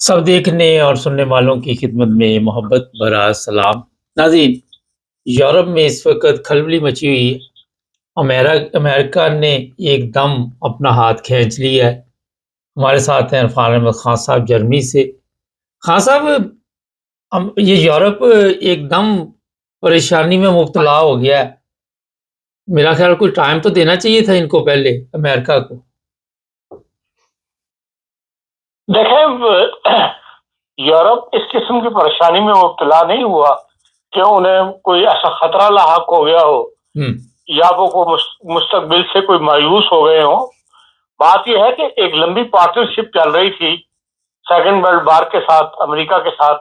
सब देखने और सुनने वालों की खिदमत में मोहब्बत भरा सलाम। नाज़रीन, यूरोप में इस वक़्त खलबली मची हुई है। अमेरिका ने एकदम अपना हाथ खींच लिया है। हमारे साथ हैं इरफान अहमद खान साहब जर्मनी से। खान साहब, ये यूरोप एकदम परेशानी में मुब्तला हो गया है। मेरा ख़्याल कोई टाइम तो देना चाहिए था इनको पहले, अमेरिका को। देखें, यूरोप इस किस्म की परेशानी में मुब्तला नहीं हुआ कि उन्हें कोई ऐसा खतरा लाहक हो गया हो या वो को मुस्तकबिल से कोई मायूस हो गए हो। बात यह है कि एक लंबी पार्टनरशिप चल रही थी सेकेंड वर्ल्ड वार के साथ, अमेरिका के साथ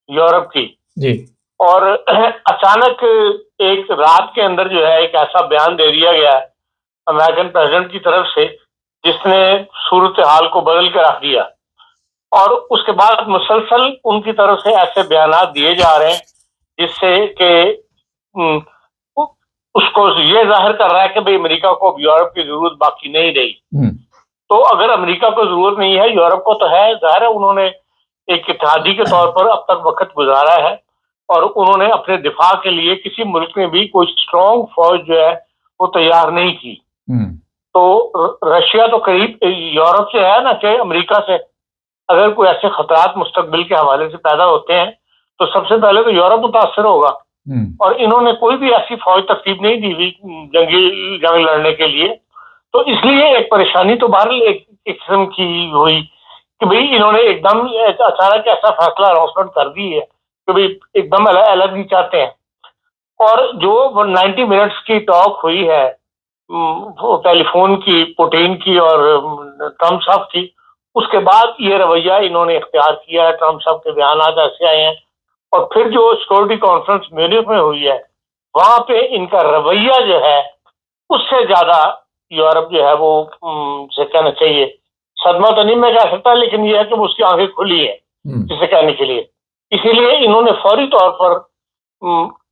यूरोप की। जी। और अचानक एक रात के अंदर जो है एक ऐसा बयान दे दिया गया अमेरिकन प्रेसिडेंट की तरफ से जिसने सूरत हाल को बदल के रख दिया। और उसके बाद मुसलसल उनकी तरफ से ऐसे बयानात दिए जा रहे हैं जिससे कि उसको ये जाहिर कर रहा है कि भाई अमेरिका को अब यूरोप की जरूरत बाकी नहीं रही। तो अगर अमेरिका को जरूरत नहीं है, यूरोप को तो है। जाहिर है उन्होंने एक इत्तेहादी के तौर पर अब तक वक्त गुजारा है और उन्होंने अपने दिफा के लिए किसी मुल्क में भी कोई स्ट्रॉन्ग फौज जो है वो तैयार नहीं की। तो रशिया तो करीब यूरोप से है ना कि अमेरिका से अगर कोई ऐसे खतरात मुस्तकबिल के हवाले से पैदा होते हैं तो सबसे पहले तो यूरोप मुतासर होगा। और इन्होंने कोई भी ऐसी फौज तरतीब नहीं दी हुई जंग लड़ने के लिए। तो इसलिए एक परेशानी तो बहरहाल एक किस्म की हुई कि भाई इन्होंने एकदम अचानक ऐसा फैसला अनाउंसमेंट कर दी है कि भाई एकदम अलग ही चाहते हैं। और जो 90 मिनट्स की टॉक हुई है टेलीफोन की, पुतिन की और ट्रम्प साहब की, उसके बाद ये रवैया इन्होंने इख्तियार किया है। ट्रम्प साहब के बयान ऐसे आए हैं और फिर जो सिक्योरिटी कॉन्फ्रेंस म्यूनिख में हुई है वहां पे इनका रवैया जो है उससे ज्यादा यूरोप जो है वो से कहना चाहिए सदमा तो नहीं मैं कह सकता, लेकिन यह है कि उसकी आंखें खुली है जिसे कहने के लिए। इसीलिए इन्होंने फौरी तौर पर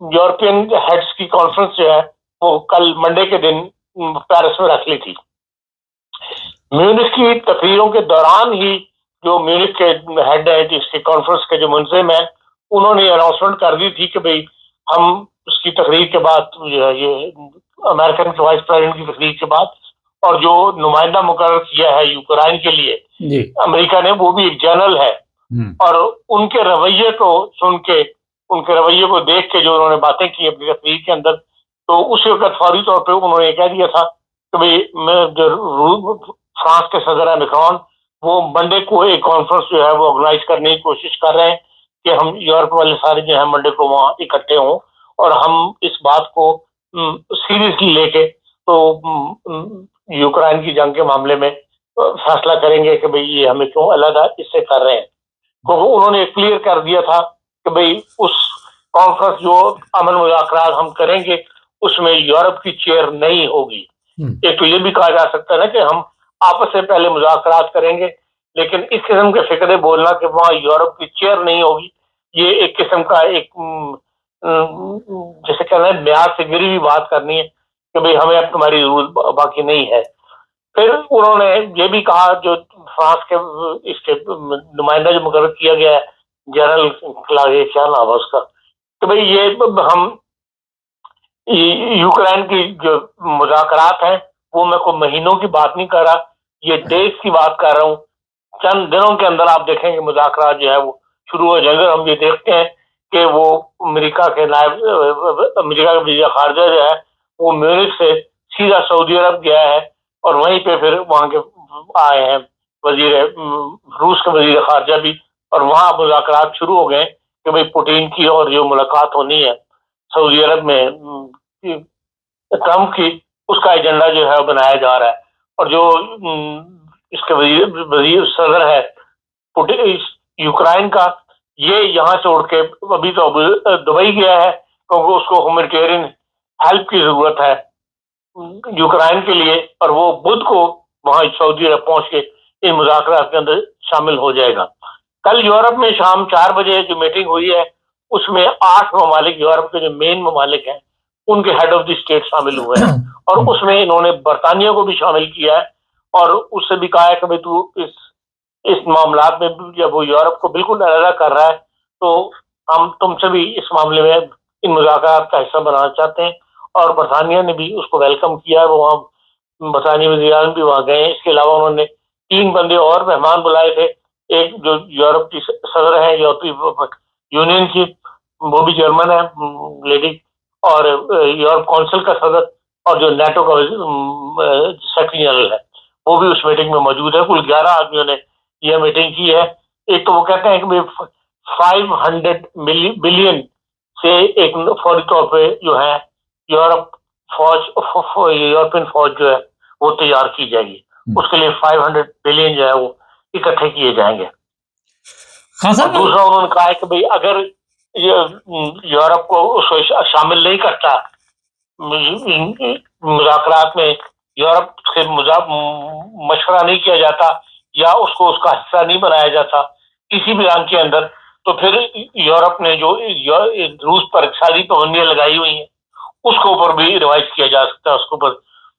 यूरोपियन हेड्स की कॉन्फ्रेंस जो है वो कल मंडे के दिन पेरिस में रख ली थी। म्यूनिख की तकरीरों के दौरान ही जो म्यूनिख के हेड है जिसके कॉन्फ्रेंस के जो मुंजिम है उन्होंने अनाउंसमेंट कर दी थी कि भाई हम उसकी तकरीर के बाद ये अमेरिकन के वाइस प्रेसिडेंट की तकरीर के बाद और जो नुमाइंदा मुकर्रर किया है यूक्रेन के लिए अमेरिका ने, वो भी एक जनरल है। और उनके रवैये को सुन के, उनके रवैये को देख के जो उन्होंने बातें की अपनी तकरीर के अंदर, तो उस वक्त फौरी तौर पर उन्होंने कह दिया था कि भाई मैं जो फ्रांस के सदर है मैक्रोन, वो मंडे को एक कॉन्फ्रेंस जो है वो ऑर्गेनाइज करने की कोशिश कर रहे हैं कि हम यूरोप वाले सारे जो है मंडे को वहां इकट्ठे हों और हम इस बात को सीरियसली लेके तो यूक्रेन की जंग के मामले में फैसला करेंगे कि भाई ये हमें क्यों अलग इससे कर रहे हैं। तो उन्होंने क्लियर कर दिया था कि भाई उस कॉन्फ्रेंस जो अमन मुज़ाकरात हम करेंगे उसमें यूरोप की चेयर नहीं होगी। एक तो ये भी कहा जा सकता है ना कि हम आपस में पहले मुज़ाकरात करेंगे, लेकिन इस किस्म के फिक्रे बोलना कि वहां यूरोप की चेयर नहीं होगी, ये एक किस्म का एक जैसे कहना है म्यार से गिरी हुई बात करनी है कि भाई हमें अब तुम्हारी जरूरत बाकी नहीं है। फिर उन्होंने ये भी कहा, जो फ्रांस के इसके नुमाइंदा जो मुकर्रर किया गया है जनरल क्लारे, क्या नाम है उसका, कि भाई ये हम यूक्रेन की जो मुज़ाकरात हैं वो मैं कोई महीनों की बात नहीं कर रहा, ये डेज की बात कर रहा हूँ। चंद दिनों के अंदर आप देखेंगे मुज़ाकरात जो है वो शुरू हो जाएंगे। हम ये देखते हैं कि वो अमेरिका के अमेरिका का वज़ीर खारजा जो है वो म्यूनिख से सीधा सऊदी अरब गया है और वहीं पे फिर वहां के आए हैं रूस के वज़ीर खारजा भी, और वहां मुज़ाकरात शुरू हो गए कि भाई पुतिन की और जो मुलाकात होनी है सऊदी अरब में ट्रम्प की, उसका एजेंडा जो है बनाया जा रहा है। और जो इसके वजीर सदर है यूक्रेन का, ये यहाँ से उड़ के अभी तो दुबई गया है क्योंकि उसको ह्यूमैनिटेरियन हेल्प की जरूरत है यूक्रेन के लिए, और वो बुध को वहां सऊदी अरब पहुंच के इन मुज़ाकरात के अंदर शामिल हो जाएगा। कल यूरोप में शाम 4 बजे जो मीटिंग हुई है उसमें 8 ममालिक, यूरोप के जो मेन ममालिक हैं उनके हेड ऑफ द स्टेट शामिल हुए हैं और उसमें इन्होंने बरतानिया को भी शामिल किया है और उससे भी कहा है कि भाई तू इस इस मामलात में भी जब वो यूरोप को बिल्कुल अलग कर रहा है, तो हम तुमसे भी इस मामले में इन मुज़ाकरात का हिस्सा बनाना चाहते हैं। और बरतानिया ने भी उसको वेलकम किया है, वो वहाँ बरतानियाई वज़ीर-ए-आज़म भी वहाँ गए हैं। इसके अलावा उन्होंने 3 बंदे और मेहमान बुलाए थे। एक जो यूरोप की सदर हैं यूरोपीय यूनियन की, वो भी जर्मन है लेडी, और यूरोप काउंसिल का सदर, और जो नाटो का सेक्रेटरी जनरल है, वो भी उस मीटिंग में मौजूद है। कुल 11 आदमियों ने यह मीटिंग की है। एक तो वो कहते हैं कि 500 बिलियन से एक फौरी तौर पे जो है यूरोप यूरोपियन फौज जो है वो तैयार की जाएगी। उसके लिए 500 बिलियन जो है वो इकट्ठे किए जाएंगे। हाँ और सर, दूसरा उन्होंने कहा है कि भाई अगर यूरोप को उसको शामिल नहीं करता मुज़ाकरात में, यूरोप से मशवरा नहीं किया जाता या उसको उसका हिस्सा नहीं बनाया जाता किसी भी रंग के अंदर, तो फिर यूरोप ने जो रूस पर सारी पाबंदियां लगाई हुई हैं उसके ऊपर भी रिवाइज किया जा सकता है, उसके ऊपर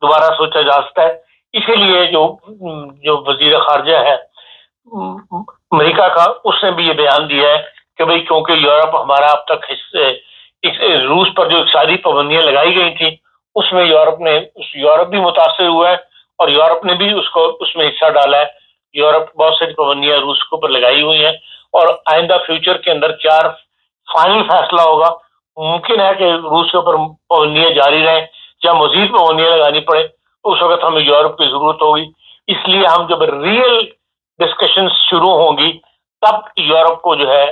दोबारा सोचा जा सकता है। इसीलिए जो जो वजीर खारजा है अमेरिका का, उसने भी ये बयान दिया है कि भाई क्योंकि यूरोप हमारा अब तक इस रूस पर जो सारी पाबंदियां लगाई गई थी उसमें यूरोप भी मुतासर हुआ है और यूरोप ने भी उसको उसमें हिस्सा डाला है। यूरोप बहुत सारी पाबंदियां रूस के ऊपर लगाई हुई हैं और आइंदा फ्यूचर के अंदर क्या फाइनल फैसला होगा, मुमकिन है कि रूस के ऊपर पाबंदियां जारी रहें या मजीद पाबंदियां लगानी पड़े, तो उस वक्त हमें यूरोप की जरूरत होगी। इसलिए हम जब रियल डिस्कशन शुरू होंगी तब यूरोप को जो है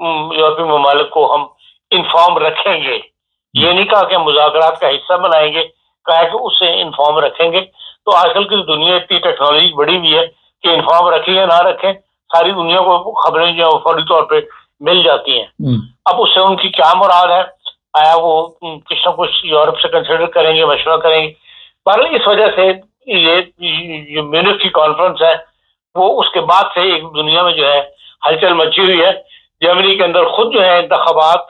यूरोपीय ममालिक को हम इन्फॉर्म रखेंगे। ये नहीं कहा कि मुज़ाकरात का हिस्सा बनाएंगे, कहा कि उससे इन्फॉर्म रखेंगे। तो आजकल की दुनिया इतनी टेक्नोलॉजी बढ़ी हुई है कि इन्फॉर्म रखें या ना रखें, सारी दुनिया को खबरें जो फौरी तौर पे मिल जाती हैं। अब उससे उनकी क्या मुराद है, आया वो कुछ ना कुछ यूरोप से कंसिडर करेंगे, मशवरा करेंगे। बहरहाल इस वजह से ये म्यूनिख की कॉन्फ्रेंस है वो उसके बाद से एक दुनिया में जो है हलचल मची हुई है। जर्मनी के अंदर खुद जो है इंतखाबात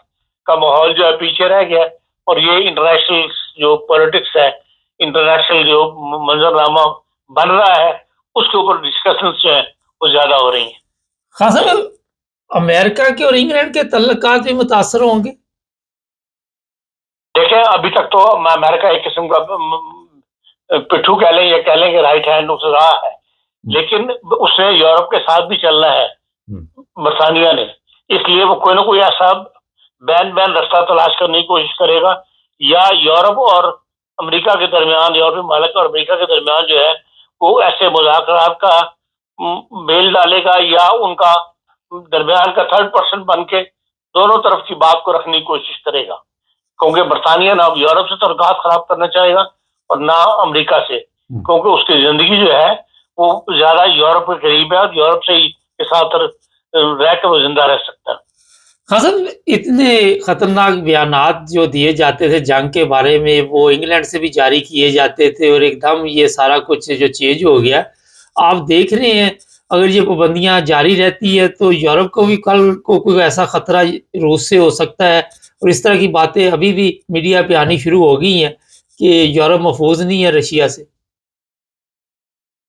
का माहौल जो है पीछे रह गया और ये इंटरनेशनल जो पॉलिटिक्स है, इंटरनेशनल जो मंजरनामा बन रहा है उसके ऊपर डिस्कशन जो है वो ज्यादा हो रही है। हाँ सर, अमेरिका के और इंग्लैंड के तल्लुकात भी मुतासर होंगे। देखें अभी तक तो अमेरिका एक किस्म का पिट्ठू कह लें या कह लें कि राइट हैंड उस रहा है, लेकिन उसने यूरोप के साथ भी चलना है बरतानिया ने, इसलिए वो कोई ना कोई ऐसा बैन रास्ता तलाश करने की कोशिश करेगा या यूरोप और अमेरिका के दरमियान, यूरोपीय मालिक और अमेरिका के दरमियान जो है वो ऐसे मुज़ाकरात का बेल डालेगा या उनका दरमियान का थर्ड पर्सन बन के दोनों तरफ की बात को रखने की कोशिश करेगा, क्योंकि बरतानिया ना यूरोप से तल्लुकात खराब करना चाहेगा और ना अमेरिका से, क्योंकि उसकी जिंदगी जो है वो ज्यादा यूरोप के करीब है और यूरोप से ही के साथ रह कर वो जिंदा रह सकता है। हाँ सर, इतने खतरनाक बयानात जो दिए जाते थे जंग के बारे में, वो इंग्लैंड से भी जारी किए जाते थे और एकदम ये सारा कुछ जो चेंज हो गया। आप देख रहे हैं अगर ये पाबंदियां जारी रहती है तो यूरोप को भी कल को कोई ऐसा खतरा रूस से हो सकता है और इस तरह की बातें अभी भी मीडिया पे आनी शुरू हो गई हैं कि यूरोप महफूज नहीं है रशिया से।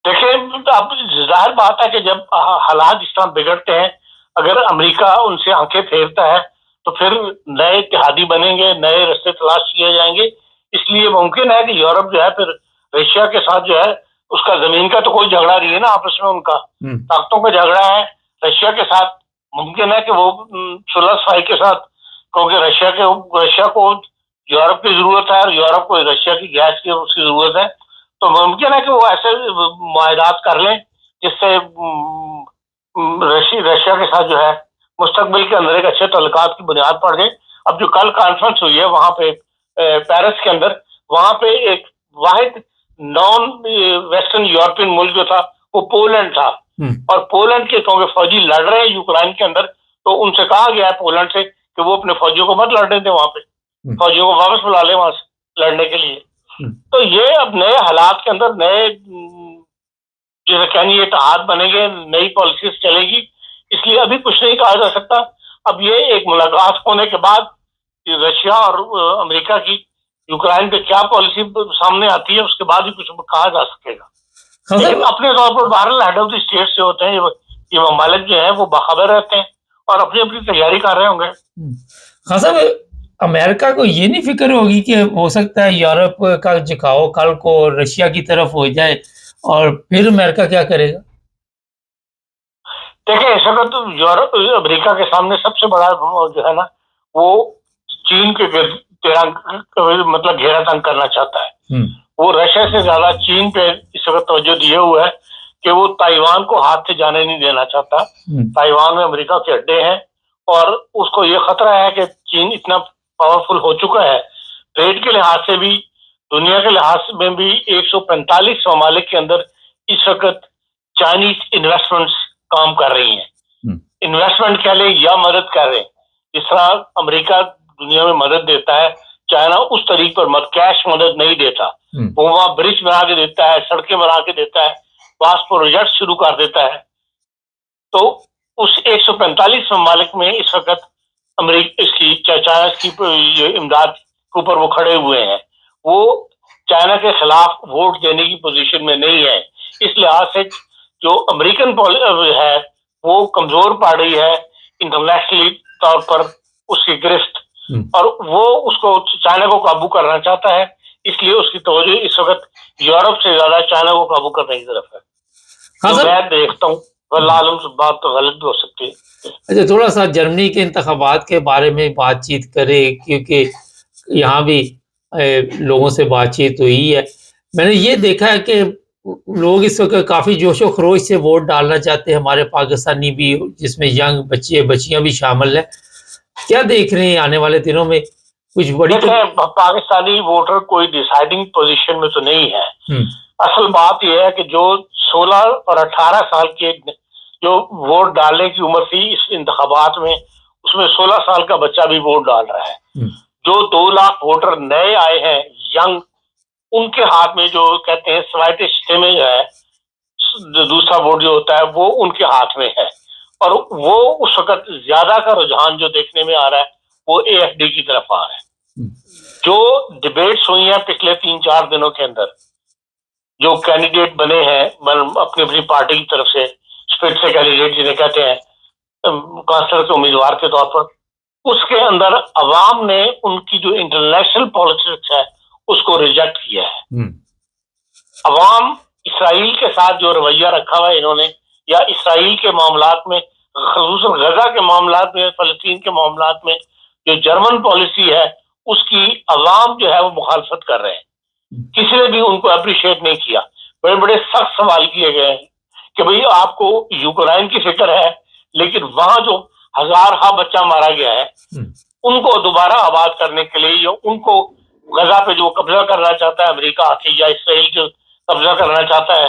देखिए अब जाहिर बात है कि जब हालात इस तरह बिगड़ते हैं, अगर अमेरिका उनसे आंखें फेरता है तो फिर नए इत्तेहादी बनेंगे, नए रास्ते तलाश किए जाएंगे। इसलिए मुमकिन है कि यूरोप जो है फिर रशिया के साथ जो है उसका जमीन का तो कोई झगड़ा नहीं है ना आपस में, उनका ताकतों का झगड़ा है रशिया के साथ। मुमकिन है कि वो सुलह सफाई के साथ, क्योंकि रशिया को यूरोप की जरूरत है और यूरोप को रशिया की गैस की उसकी जरूरत है, तो मुमकिन है कि वो ऐसे मुआहदात कर लें जिससे रशिया के साथ जो है मुस्तकबिल के अंदर एक अच्छे तल्लुकात की बुनियाद पड़ गई। अब जो कल कॉन्फ्रेंस हुई है वहां पे पेरिस के अंदर, वहां पे एक वाहिद नॉन वेस्टर्न यूरोपियन मुल्क जो था वो पोलैंड था और पोलैंड के क्योंकि फौजी लड़ रहे हैं यूक्रेन के अंदर, तो उनसे कहा गया है पोलैंड से कि वो अपने फौजियों को मत लड़ने दें, वहां पे फौजियों को वापस बुला ले वहां से लड़ने के लिए। तो ये अब नए हालात के अंदर नए जैसे कहेंगे इत्तेहाद बनेंगे, नई पॉलिसीज चलेगी, इसलिए अभी कुछ नहीं कहा जा सकता। अब ये एक मुलाकात होने के बाद रशिया और अमेरिका की यूक्रेन पे क्या पॉलिसी सामने आती है उसके बाद ही कुछ कहा जा सकेगा। लेकिन अपने तौर पर बहरहाल हेड ऑफ द स्टेट से होते हैं ये ममालिक जो है वो बाखबर रहते हैं और अपनी अपनी तैयारी कर रहे होंगे। हाँ साहब, अमेरिका को ये नहीं फिक्र होगी कि हो सकता है यूरोप का झुकाव कल को रशिया की तरफ हो जाए और फिर अमेरिका क्या करेगा? देखिए इस वक्त तो यूरोप अमेरिका के सामने सबसे बड़ा जो है ना वो चीन के तेरा मतलब घेरा तंग करना चाहता है। वो रशिया से ज्यादा चीन पे इस वक्त तवज्जो दिए हुए है कि वो ताइवान को हाथ से जाने नहीं देना चाहता। ताइवान में अमेरिका के अड्डे हैं और उसको ये खतरा है कि चीन इतना पावरफुल हो चुका है ट्रेड के लिहाज से भी, दुनिया के लिहाज में भी। 145 ममालिक के अंदर इस वक्त चाइनीज इन्वेस्टमेंट्स काम कर रही हैं। इन्वेस्टमेंट कह ले या मदद कर रहे हैं। जिस तरह अमेरिका दुनिया में मदद देता है, चाइना उस तरीके पर कैश मदद नहीं देता। वो वहां ब्रिज बना के देता है, सड़कें बना के देता है, पास प्रोजेक्ट शुरू कर देता है। तो उस 145 ममालिक में इस वक्त अमेरिका इसकी चाइना की इमदाद के ऊपर वो खड़े हुए हैं। वो चाइना के खिलाफ वोट देने की पोजीशन में नहीं है। इस लिहाज से जो अमेरिकन है वो कमजोर पड़ रही है इंटरनेशनली तौर पर उसकी गिरफ्त, और वो उसको चाइना को काबू करना चाहता है। इसलिए उसकी तवज्जो इस वक्त यूरोप से ज्यादा चाइना को काबू करने की तरफ है। हाँ तो मैं देखता हूँ वल्लाह बात तो गलत भी हो सकती है। अच्छा, थोड़ा सा जर्मनी के इंतखाबात के बारे में बातचीत करें, क्योंकि यहाँ भी लोगों से बातचीत हुई है। मैंने ये देखा है कि लोग इस वक्त काफ़ी जोशो खरोश से वोट डालना चाहते हैं, हमारे पाकिस्तानी भी, जिसमें यंग बच्चे बच्चियां भी शामिल हैं। क्या देख रहे हैं आने वाले दिनों में कुछ बड़ी पाकिस्तानी वोटर कोई डिसाइडिंग पोजीशन में तो नहीं है। असल बात यह है कि जो 16 और 18 साल के जो वोट डालने की उम्र थी इस इंतखाबात में, उसमें 16 साल का बच्चा भी वोट डाल रहा है। जो 2 लाख वोटर नए आए हैं यंग, उनके हाथ में जो कहते हैं स्वाइट स्टेमेज है, दूसरा वोट जो होता है वो उनके हाथ में है। और वो उस वक्त ज्यादा का रुझान जो देखने में आ रहा है वो एएफडी की तरफ आ रहा है। जो डिबेट्स हुई हैं पिछले 3-4 दिनों के अंदर, जो कैंडिडेट बने हैं अपनी अपनी पार्टी की तरफ से, स्प्लिट से कैंडिडेट जिन्हें कहते हैं कांस्टर के उम्मीदवार के तौर पर, उसके अंदर अवाम ने उनकी जो इंटरनेशनल पॉलिटिक्स है उसको रिजेक्ट किया है। अवाम इसराइल के साथ जो रवैया रखा हुआ है इन्होंने, या इसराइल के मामलात में, ख़ुसूसन गजा के मामलात में, फलस्तीन के मामलात में जो जर्मन पॉलिसी है उसकी अवाम जो है वो मुखालफत कर रहे हैं। किसी ने भी उनको अप्रिशिएट नहीं किया। बड़े बड़े सख्त सवाल किए गए हैं कि भाई आपको यूक्रेन की फिक्र है, लेकिन वहां जो हजार बच्चा मारा गया है उनको दोबारा आबाद करने के लिए, या उनको गजा पे जो कब्जा करना चाहता है अमेरिका आके, या इसराइल जो कब्जा करना चाहता है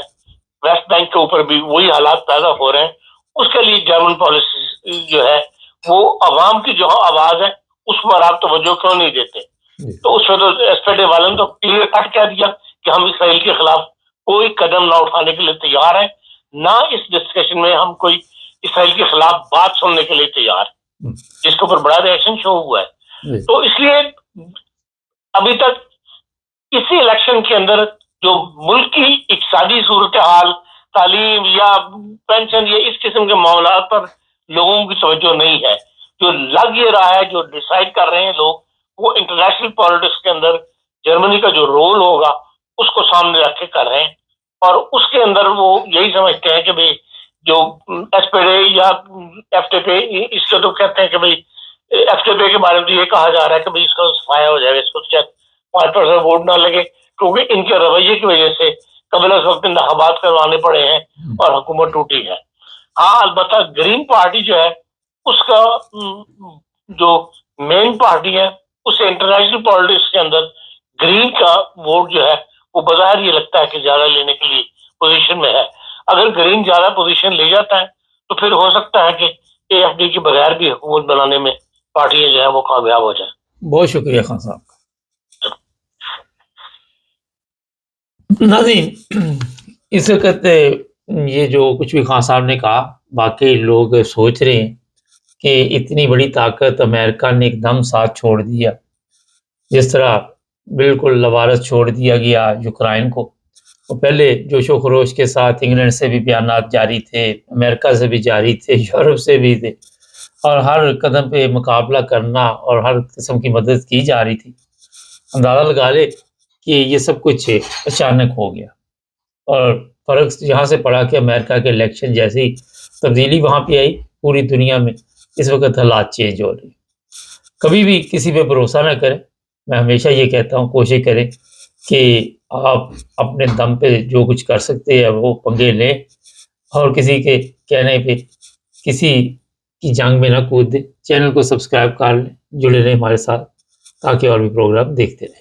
वेस्ट बैंक के ऊपर भी वही हालात पैदा हो रहे हैं। उसके लिए जर्मन पॉलिसी जो है वो अवाम की जो आवाज है उस पर आप तवज्जो क्यों नहीं देते? तो उसमें तो एसपीडी वालों ने तो क्लियर कट कह दिया कि हम इसराइल के खिलाफ कोई कदम ना उठाने के लिए तैयार हैं, ना इस डिस्कशन में हम कोई इसराइल के खिलाफ बात सुनने के लिए तैयार, जिसके ऊपर बड़ा रिएक्शन शो हुआ है। तो इसलिए अभी तक इसी इलेक्शन के अंदर जो मुल्क की इक्तिसादी सूरत हाल, तालीम या पेंशन या इस किस्म के मामला पर लोगों की तवज्जो नहीं है। जो लग ये रहा है, जो डिसाइड कर रहे हैं लोग, वो इंटरनेशनल पॉलिटिक्स के अंदर जर्मनी का जो रोल होगा उसको सामने रख के कर रहे हैं। और उसके अंदर वो यही समझते हैं कि भाई जो एसपीडी या एफटीपी, इसको तो कहते हैं कि भाई एफटीपी के बारे में तो ये कहा जा रहा है कि भाई इसका सफाया हो जाएगा, इसको शायद 5% वोट ना लगे, क्योंकि इनके रवैये की वजह से कबल उस वक्त इंतखाबात करवाने पड़े हैं और हुकूमत टूटी है। हाँ, अलबत्ता ग्रीन पार्टी जो है उसका जो मेन पार्टी है उसे इंटरनेशनल पॉलिटिक्स के अंदर ग्रीन का वोट जो है वो बाजार ये लगता है कि ज्यादा लेने के लिए पोजीशन में है। अगर ग्रीन ज्यादा पोजीशन ले जाता है तो फिर हो सकता है कि एएफडी के बगैर भी हुकूमत बनाने में पार्टियां जो है वो कामयाब हो जाए। बहुत शुक्रिया खान साहब। नाज़रीन, इस वक्त ये जो कुछ भी खान साहब ने कहा, वाकई लोग सोच रहे हैं कि इतनी बड़ी ताकत अमेरिका ने एकदम साथ छोड़ दिया, जिस तरह बिल्कुल लवारस छोड़ दिया गया यूक्रेन को, और पहले जोशो खरोश के साथ इंग्लैंड से भी बयानात जारी थे, अमेरिका से भी जारी थे, यूरोप से भी थे और हर कदम पे मुकाबला करना और हर किस्म की मदद की जा रही थी। अंदाज़ा लगा लें कि ये सब कुछ अचानक हो गया और फ़र्क यहाँ से पड़ा कि अमेरिका के इलेक्शन जैसी तब्दीली वहाँ पे आई, पूरी दुनिया में इस वक़्त हालात चेंज हो रहे हैं। कभी भी किसी पे भरोसा ना करें। मैं हमेशा ये कहता हूँ कोशिश करें कि आप अपने दम पे जो कुछ कर सकते हैं वो पंगे लें और किसी के कहने पे किसी की जंग में ना कूद दें। चैनल को सब्सक्राइब कर लें, जुड़े रहें हमारे साथ ताकि और भी प्रोग्राम देखते रहें।